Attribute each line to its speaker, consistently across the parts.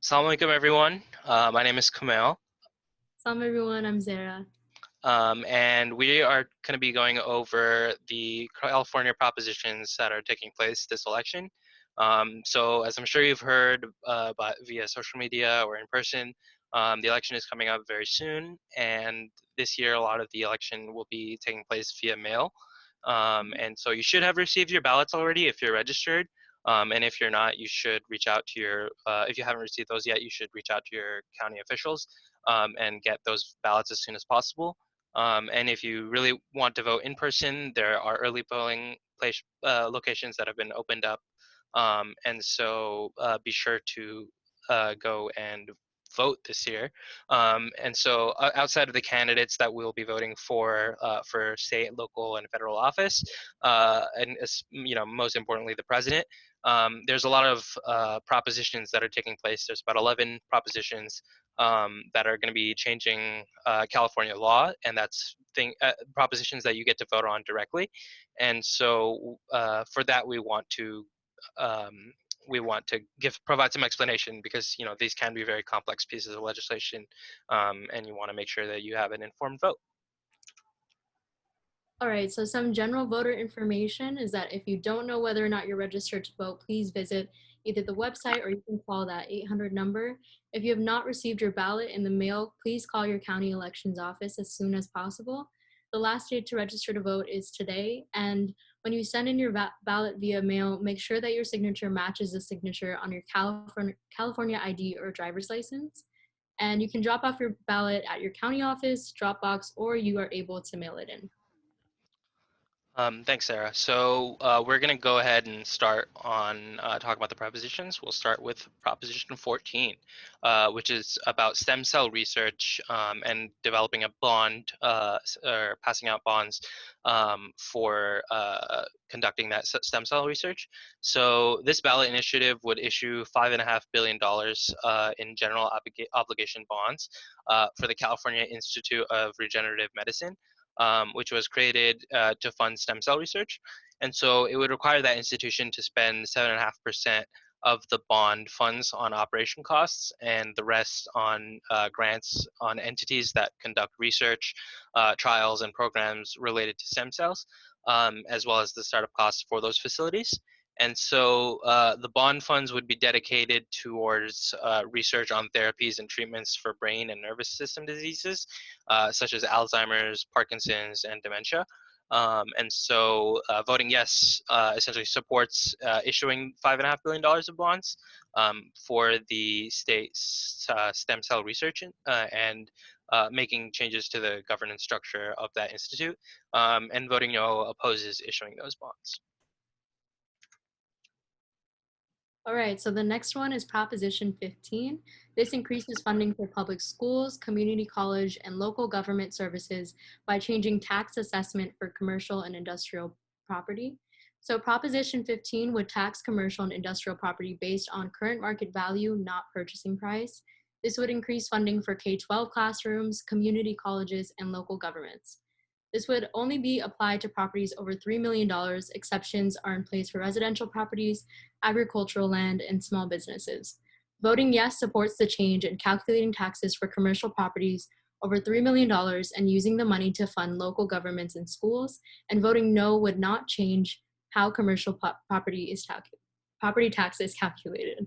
Speaker 1: Assalamu alaikum, everyone. My name is Kumail,
Speaker 2: Salam everyone, I'm Zara.
Speaker 1: and we are going to be going over the California propositions that are taking place this election. So, as I'm sure you've heard via social media or in person, the election is coming up very soon, and this year a lot of the election will be taking place via mail. And so you should have received your ballots already if you're registered. And if you're not, you should reach out to if you haven't received those yet, you should reach out to your county officials and get those ballots as soon as possible. And if you really want to vote in person, there are early polling locations that have been opened up. And so be sure to go and vote this year. And so outside of the candidates that we'll be voting for state, local, and federal office, and most importantly, the president, there's a lot of propositions that are taking place. There's about 11 propositions that are going to be changing California law, and that's propositions that you get to vote on directly. And so for that, um, we want to provide some explanation because these can be very complex pieces of legislation, and you want to make sure that you have an informed vote.
Speaker 2: All right, so some general voter information is that if you don't know whether or not you're registered to vote, please visit either the website or you can call that 800 number. If you have not received your ballot in the mail, please call your county elections office as soon as possible. The last date to register to vote is today, and when you send in your ballot via mail, make sure that your signature matches the signature on your California ID or driver's license. And you can drop off your ballot at your county office, drop box, or you are able to mail it in.
Speaker 1: Thanks, Sarah. So we're going to go ahead and start on talk about the propositions. We'll start with Proposition 14, which is about stem cell research and developing a bond or passing out bonds for conducting that stem cell research. So this ballot initiative would issue $5.5 billion in general obligation bonds for the California Institute of Regenerative Medicine, which was created to fund stem cell research. And so it would require that institution to spend 7.5% of the bond funds on operation costs and the rest on grants on entities that conduct research, trials, and programs related to stem cells, as well as the startup costs for those facilities. And so the bond funds would be dedicated towards research on therapies and treatments for brain and nervous system diseases, such as Alzheimer's, Parkinson's, and dementia. And so voting yes essentially supports issuing $5.5 billion of bonds for the state's stem cell research and making changes to the governance structure of that institute. And voting no opposes issuing those bonds.
Speaker 2: All right, so the next one is Proposition 15. This increases funding for public schools, community college, and local government services by changing tax assessment for commercial and industrial property. So Proposition 15 would tax commercial and industrial property based on current market value, not purchasing price. This would increase funding for K-12 classrooms, community colleges, and local governments. This would only be applied to properties over $3 million. Exceptions are in place for residential properties, agricultural land, and small businesses. Voting yes supports the change in calculating taxes for commercial properties over $3 million and using the money to fund local governments and schools, and voting no would not change how commercial property tax is calculated.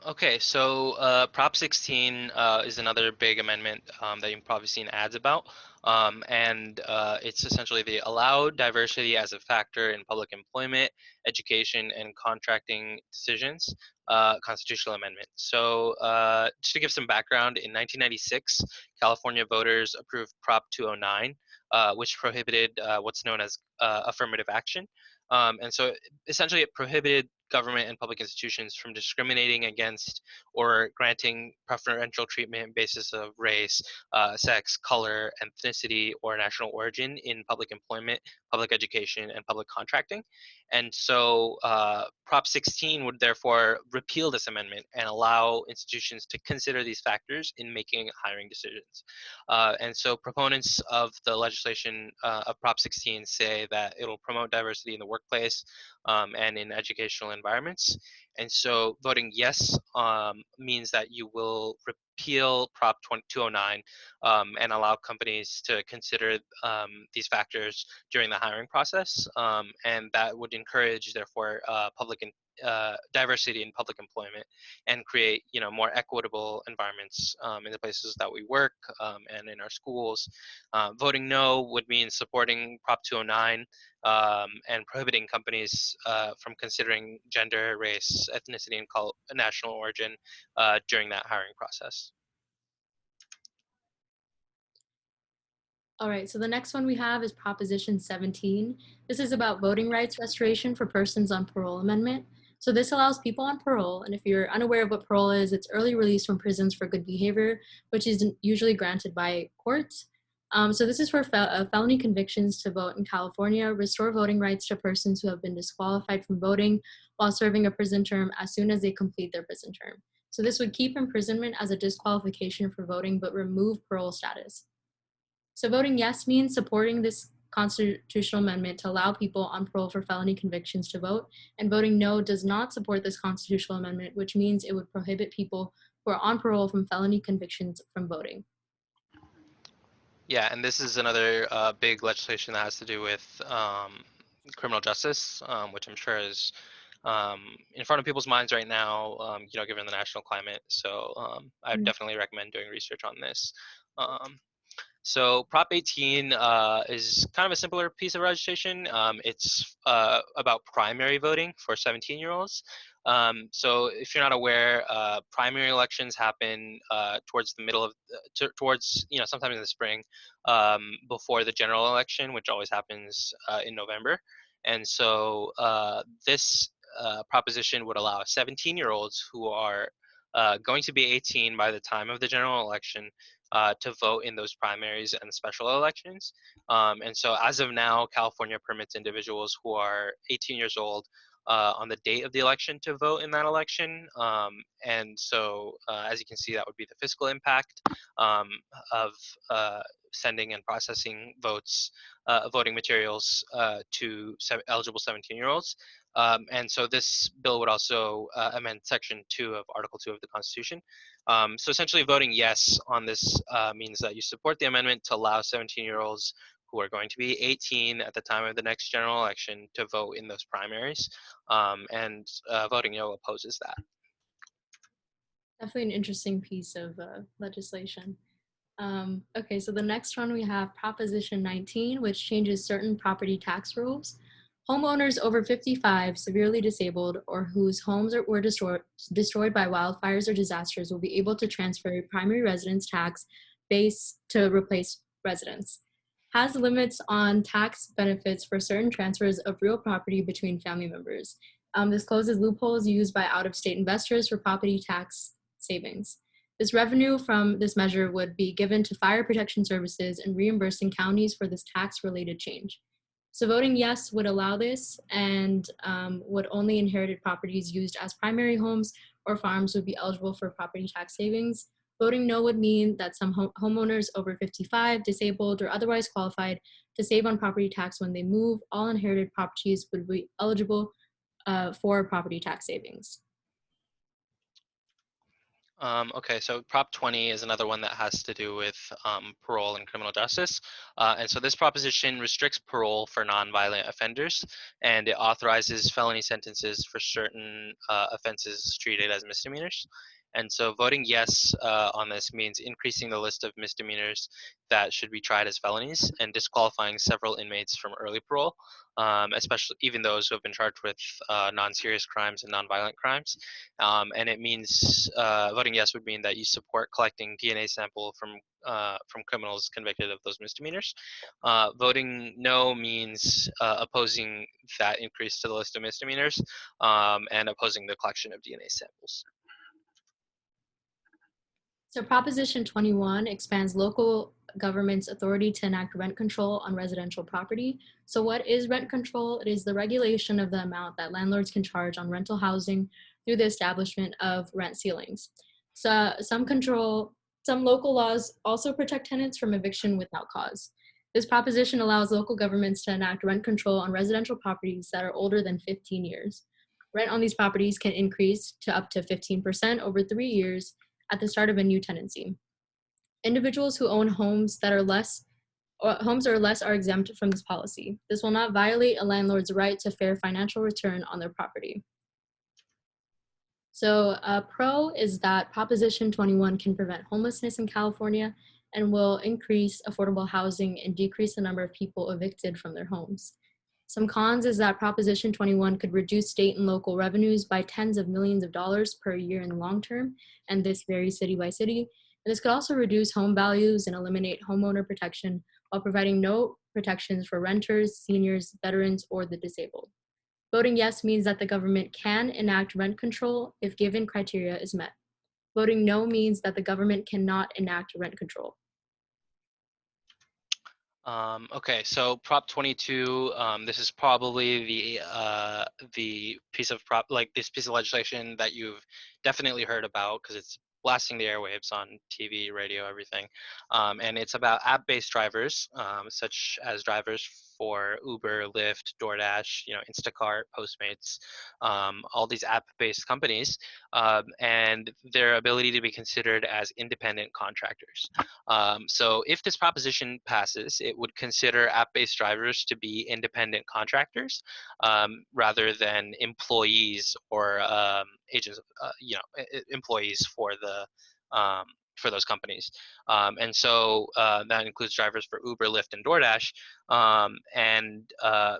Speaker 1: Okay, so Prop 16 is another big amendment that you've probably seen ads about. And it's essentially the allow diversity as a factor in public employment, education, and contracting decisions constitutional amendment. So just to give some background, in 1996, California voters approved Prop 209, which prohibited what's known as affirmative action. And so essentially it prohibited government and public institutions from discriminating against or granting preferential treatment basis of race, sex, color, ethnicity, or national origin in public employment, public education, and public contracting. And so Prop 16 would therefore repeal this amendment and allow institutions to consider these factors in making hiring decisions. And so proponents of the legislation of Prop 16 say that it'll promote diversity in the workplace and in educational environments. And so voting yes means that you will repeal Prop 209 and allow companies to consider these factors during the hiring process. And that would encourage, therefore, diversity in public employment and create, more equitable environments in the places that we work and in our schools. Voting no would mean supporting Prop 209 and prohibiting companies from considering gender, race, ethnicity, and national origin during that hiring process.
Speaker 2: All right, so the next one we have is Proposition 17. This is about voting rights restoration for persons on parole amendment. So this allows people on parole, and if you're unaware of what parole is, it's early release from prisons for good behavior, which is usually granted by courts. So this is for felony convictions to vote in California, restore voting rights to persons who have been disqualified from voting while serving a prison term as soon as they complete their prison term. So this would keep imprisonment as a disqualification for voting, but remove parole status. So voting yes means supporting this constitutional amendment to allow people on parole for felony convictions to vote, and voting no does not support this constitutional amendment, which means it would prohibit people who are on parole from felony convictions from voting.
Speaker 1: Yeah, and this is another big legislation that has to do with criminal justice, which I'm sure is in front of people's minds right now, given the national climate. So I would definitely recommend doing research on this. So Prop 18 is kind of a simpler piece of legislation. It's about primary voting for 17-year-olds. So if you're not aware, primary elections happen towards the middle of, towards, sometime in the spring, before the general election, which always happens in November. And so this proposition would allow 17-year-olds who are going to be 18 by the time of the general election to vote in those primaries and special elections. And so as of now, California permits individuals who are 18 years old on the date of the election to vote in that election. And so as you can see, that would be the fiscal impact of sending and processing voting materials to eligible 17-year-olds. And so this bill would also amend Section 2 of Article 2 of the Constitution. So essentially voting yes on this means that you support the amendment to allow 17-year-olds who are going to be 18 at the time of the next general election to vote in those primaries. And voting no opposes that.
Speaker 2: Definitely an interesting piece of legislation. Okay, so the next one we have Proposition 19, which changes certain property tax rules. Homeowners over 55, severely disabled, or whose homes were destroyed by wildfires or disasters will be able to transfer primary residence tax base to replace residence. Has limits on tax benefits for certain transfers of real property between family members. This closes loopholes used by out-of-state investors for property tax savings. This revenue from this measure would be given to fire protection services and reimbursing counties for this tax-related change. So voting yes would allow this, and would only inherited properties used as primary homes or farms would be eligible for property tax savings. Voting no would mean that some homeowners over 55, disabled, or otherwise qualified to save on property tax when they move, all inherited properties would be eligible for property tax savings.
Speaker 1: Okay, so Prop 20 is another one that has to do with parole and criminal justice. And so this proposition restricts parole for nonviolent offenders, and it authorizes felony sentences for certain offenses treated as misdemeanors. And so voting yes on this means increasing the list of misdemeanors that should be tried as felonies and disqualifying several inmates from early parole, especially even those who have been charged with non-serious crimes and nonviolent crimes. And it means voting yes would mean that you support collecting DNA sample from criminals convicted of those misdemeanors. Voting no means opposing that increase to the list of misdemeanors and opposing the collection of DNA samples.
Speaker 2: So Proposition 21 expands local government's authority to enact rent control on residential property. So what is rent control? It is the regulation of the amount that landlords can charge on rental housing through the establishment of rent ceilings. So some local laws also protect tenants from eviction without cause. This proposition allows local governments to enact rent control on residential properties that are older than 15 years. Rent on these properties can increase to up to 15% over 3 years at the start of a new tenancy. Individuals who own homes or less are exempt from this policy. This will not violate a landlord's right to fair financial return on their property. So a pro is that Proposition 21 can prevent homelessness in California and will increase affordable housing and decrease the number of people evicted from their homes. Some cons is that Proposition 21 could reduce state and local revenues by tens of millions of dollars per year in the long term, and this varies city by city. And this could also reduce home values and eliminate homeowner protection while providing no protections for renters, seniors, veterans, or the disabled. Voting yes means that the government can enact rent control if given criteria is met. Voting no means that the government cannot enact rent control.
Speaker 1: Okay, so Prop 22. This is probably the piece of this piece of legislation that you've definitely heard about because it's blasting the airwaves on TV, radio, everything. And it's about app-based drivers, such as drivers for Uber, Lyft, DoorDash, Instacart, Postmates, all these app-based companies, and their ability to be considered as independent contractors. So if this proposition passes, it would consider app-based drivers to be independent contractors rather than employees or agents, employees for those companies. And so that includes drivers for Uber, Lyft, and DoorDash, and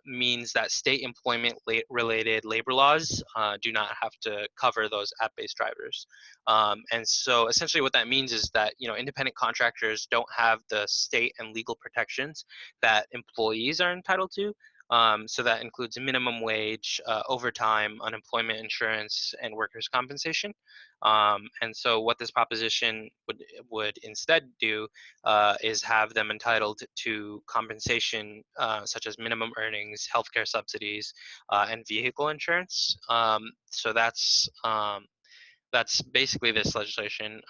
Speaker 1: means that state employment-related labor laws do not have to cover those app-based drivers. And so essentially what that means is that, independent contractors don't have the state and legal protections that employees are entitled to. So that includes minimum wage, overtime, unemployment insurance, and workers' compensation. And so what this proposition would instead do is have them entitled to compensation such as minimum earnings, healthcare subsidies, and vehicle insurance. So that's basically this legislation.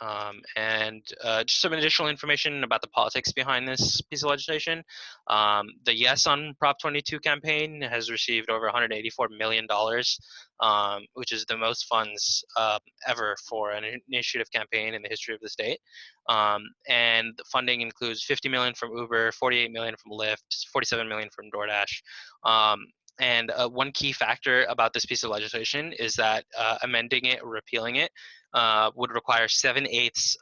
Speaker 1: And just some additional information about the politics behind this piece of legislation. The Yes on Prop 22 campaign has received over $184 million, which is the most funds ever for an initiative campaign in the history of the state. And the funding includes $50 million from Uber, $48 million from Lyft, $47 million from DoorDash. And one key factor about this piece of legislation is that amending it or repealing it would require 7/8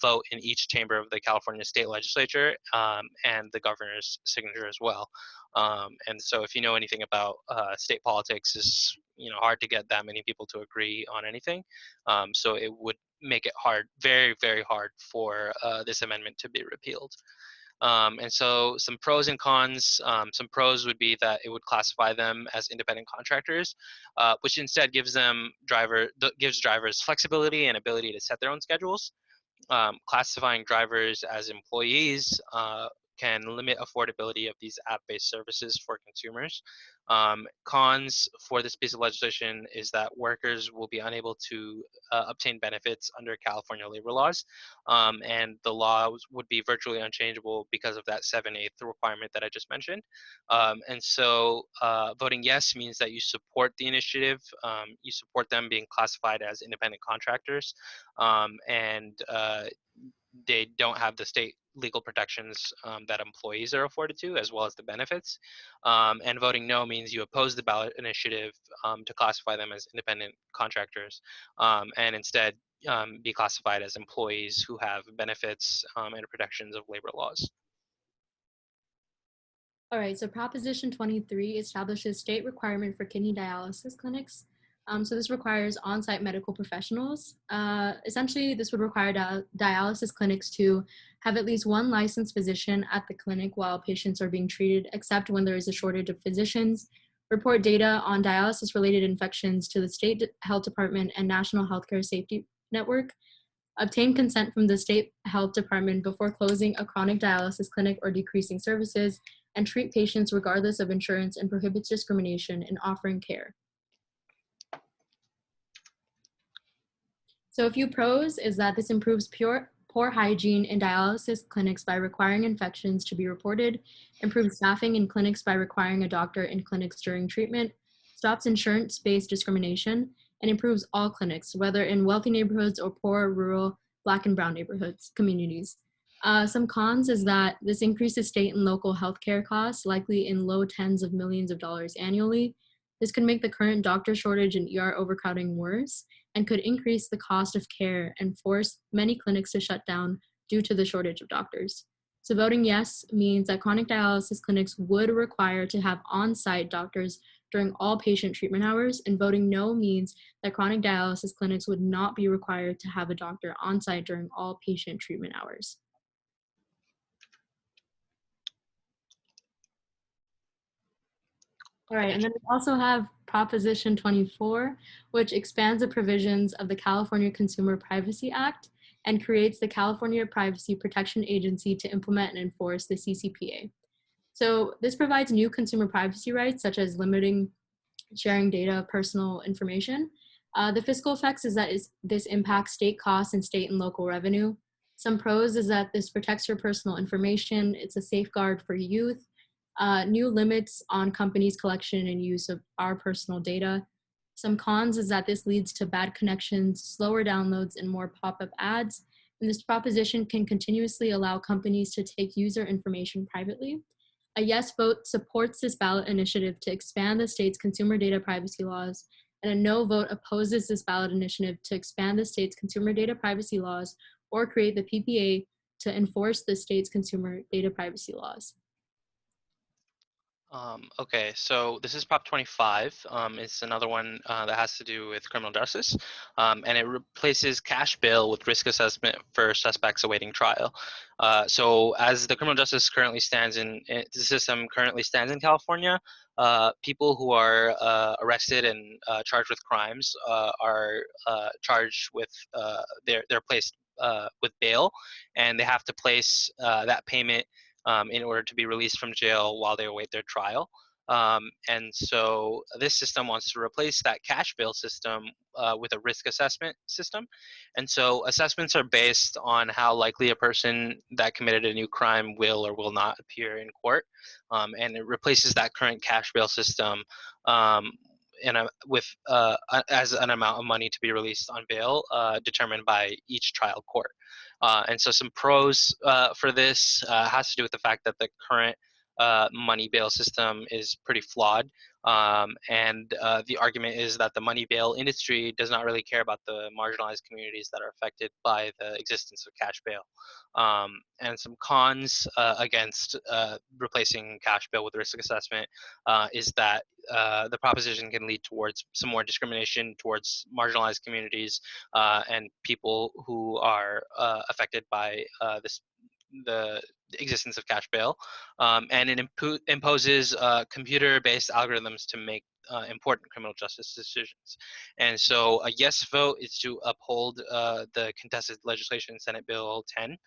Speaker 1: vote in each chamber of the California state legislature and the governor's signature as well. And so if you know anything about state politics, it's hard to get that many people to agree on anything. So it would make it hard, very, very hard for this amendment to be repealed. And so some pros and cons. Some pros would be that it would classify them as independent contractors, which instead gives drivers flexibility and ability to set their own schedules. Classifying drivers as employees can limit affordability of these app-based services for consumers. Cons for this piece of legislation is that workers will be unable to obtain benefits under California labor laws, and the laws would be virtually unchangeable because of that 7/8 requirement that I just mentioned. And so voting yes means that you support the initiative, you support them being classified as independent contractors, and they don't have the state legal protections that employees are afforded to, as well as the benefits. And voting no means you oppose the ballot initiative to classify them as independent contractors, and instead be classified as employees who have benefits and protections of labor laws.
Speaker 2: All right, so Proposition 23 establishes state requirement for kidney dialysis clinics. So this requires on-site medical professionals. Essentially, this would require dialysis clinics to have at least one licensed physician at the clinic while patients are being treated, except when there is a shortage of physicians, report data on dialysis-related infections to the state health department and National Healthcare Safety Network, obtain consent from the state health department before closing a chronic dialysis clinic or decreasing services, and treat patients regardless of insurance and prohibits discrimination in offering care. So a few pros is that this improves poor hygiene in dialysis clinics by requiring infections to be reported, improves staffing in clinics by requiring a doctor in clinics during treatment, stops insurance-based discrimination, and improves all clinics, whether in wealthy neighborhoods or poor, rural, Black and brown neighborhoods, communities. Some cons is that this increases state and local healthcare costs, likely in low tens of millions of dollars annually. This could make the current doctor shortage and ER overcrowding worse, and could increase the cost of care and force many clinics to shut down due to the shortage of doctors. So voting yes means that chronic dialysis clinics would require to have on-site doctors during all patient treatment hours, and voting no means that chronic dialysis clinics would not be required to have a doctor on-site during all patient treatment hours. All right, and then we also have Proposition 24, which expands the provisions of the California Consumer Privacy Act and creates the California Privacy Protection Agency to implement and enforce the CCPA. So this provides new consumer privacy rights, such as limiting sharing data, personal information. The fiscal effects is that this impacts state costs and state and local revenue. Some pros is that this protects your personal information. It's a safeguard for youth. New limits on companies' collection and use of our personal data. Some cons is that this leads to bad connections, slower downloads, and more pop-up ads. And this proposition can continuously allow companies to take user information privately. A yes vote supports this ballot initiative to expand the state's consumer data privacy laws, and a no vote opposes this ballot initiative to expand the state's consumer data privacy laws or create the PPA to enforce the state's consumer data privacy laws.
Speaker 1: Okay, so this is Prop 25. It's another one that has to do with criminal justice, and it replaces cash bail with risk assessment for suspects awaiting trial. So as the criminal justice currently stands the system currently stands in California, people who are arrested and charged with crimes are charged with they're placed with bail, and they have to place that payment in order to be released from jail while they await their trial. And so this system wants to replace that cash bail system with a risk assessment system. And so assessments are based on how likely a person that committed a new crime will or will not appear in court. And it replaces that current cash bail system with as an amount of money to be released on bail determined by each trial court. And so some pros for this has to do with the fact that the current money bail system is pretty flawed. And the argument is that the money bail industry does not really care about the marginalized communities that are affected by the existence of cash bail. And some cons against replacing cash bail with risk assessment is that the proposition can lead towards some more discrimination towards marginalized communities and people who are affected by the existence of cash bail, and it imposes computer-based algorithms to make important criminal justice decisions. And so a yes vote is to uphold the contested legislation, Senate Bill 10,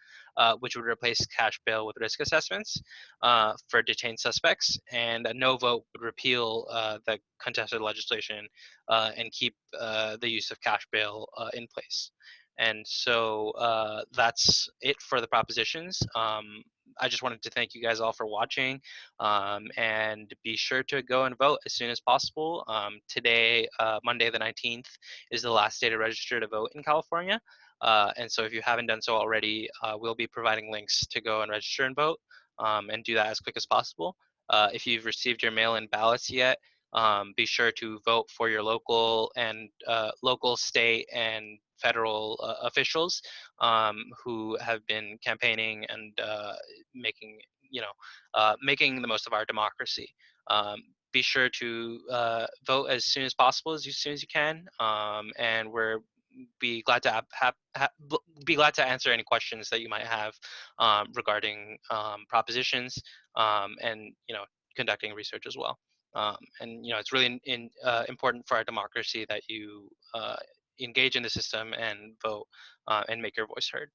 Speaker 1: which would replace cash bail with risk assessments for detained suspects, and a no vote would repeal the contested legislation and keep the use of cash bail in place. And so that's it for the propositions. I just wanted to thank you guys all for watching, and be sure to go and vote as soon as possible. Today, Monday the 19th, is the last day to register to vote in California. And so if you haven't done so already, we'll be providing links to go and register and vote, and do that as quick as possible. If you've received your mail-in ballots yet, be sure to vote for your local, state, and federal officials who have been campaigning and making making the most of our democracy. Be sure to vote as soon as possible, as soon as you can, and we're be glad to be glad to answer any questions that you might have regarding propositions, and conducting research as well. And it's really important for our democracy that you engage in the system and vote and make your voice heard.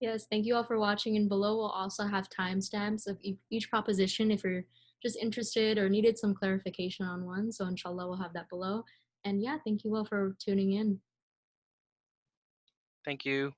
Speaker 2: Yes, thank you all for watching, and below we'll also have timestamps of each proposition if you're just interested or needed some clarification on one. So inshallah, we'll have that below. And yeah, thank you all for tuning in.
Speaker 1: Thank you.